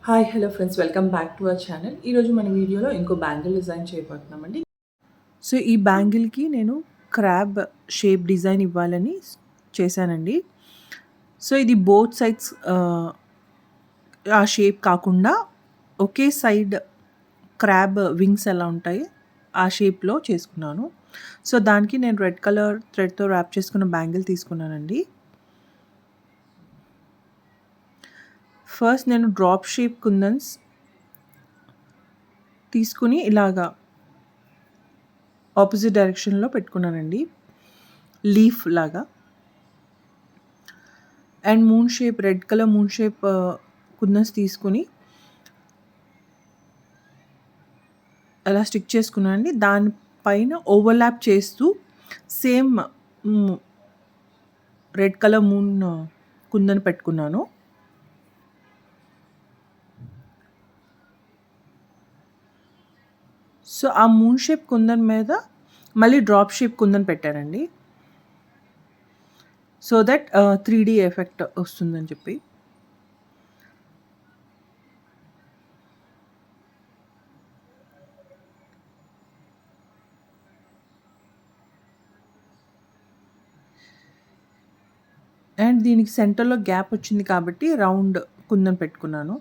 Hi hello friends, welcome back to our channel. ఈరోజు మన వీడియోలో ఇంకో బ్యాంగిల్ డిజైన్ చేయబోతున్నామండి. సో ఈ బ్యాంగిల్కి నేను క్రాబ్ షేప్ డిజైన్ ఇవ్వాలని చేశానండి. సో ఇది బోత్ సైడ్స్ ఆ షేప్ కాకుండా ఒకే సైడ్ క్రాబ్ వింగ్స్ ఎలా ఉంటాయి ఆ షేప్లో చేసుకున్నాను. సో దానికి నేను రెడ్ కలర్ థ్రెడ్తో ర్యాప్ చేసుకున్న బ్యాంగిల్ తీసుకున్నానండి. ఫస్ట్ నేను డ్రాప్ షేప్ కుందన్స్ తీసుకుని ఇలాగా ఆపోజిట్ డైరెక్షన్లో పెట్టుకున్నానండి, లీఫ్ లాగా. And moon shape, red colour moon shape kundans తీసుకుని అలా స్టిక్ చేసుకున్నానండి. దానిపైన ఓవర్లాప్ చేస్తూ same red colour moon kundan పెట్టుకున్నాను. సో ఆ మూన్ షేప్ కుందన్ మీద మళ్ళీ డ్రాప్ షేప్ కుందన్ పెట్టానండి, సో దట్ 3D ఎఫెక్ట్ వస్తుందని చెప్పి. అండ్ దీనికి సెంటర్లో గ్యాప్ వచ్చింది కాబట్టి రౌండ్ కుందన్ పెట్టుకున్నాను.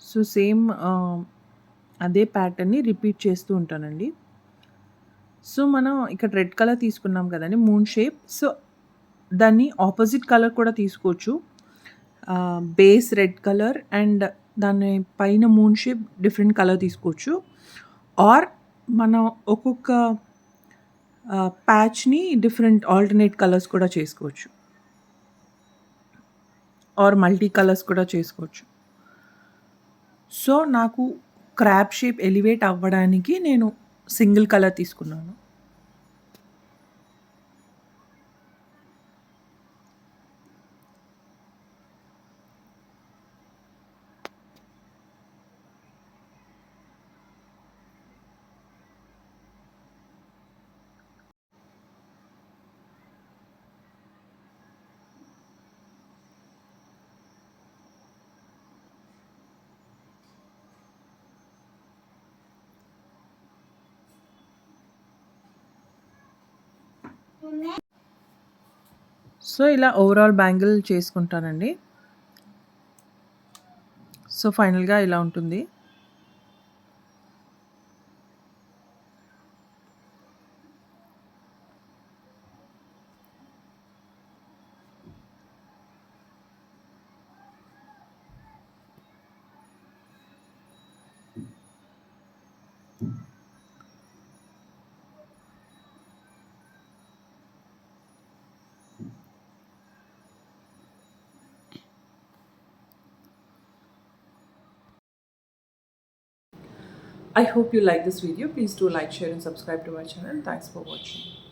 సో సేమ్ అదే ప్యాటర్న్ని రిపీట్ చేస్తూ ఉంటానండి. సో మనం ఇక్కడ రెడ్ కలర్ తీసుకున్నాం కదండి మూన్ షేప్. సో దాన్ని ఆపోజిట్ కలర్ కూడా తీసుకోవచ్చు, బేస్ రెడ్ కలర్ అండ్ దాని పైన మూన్ షేప్ డిఫరెంట్ కలర్ తీసుకోవచ్చు. ఆర్ మనం ఒక్కొక్క ప్యాచ్ని డిఫరెంట్ ఆల్టర్నేట్ కలర్స్ కూడా చేసుకోవచ్చు, ఆర్ మల్టీ కలర్స్ కూడా చేసుకోవచ్చు. సో నాకు క్రాబ్ షేప్ ఎలివేట్ అవ్వడానికి నేను సింగిల్ కలర్ తీసుకున్నాను. సో ఇలా ఓవరాల్ బ్యాంగిల్ చేసుకుంటానండి. సో ఫైనల్గా ఇలా ఉంటుంది. I hope you like this video. Please do like, share and subscribe to my channel. Thanks for watching.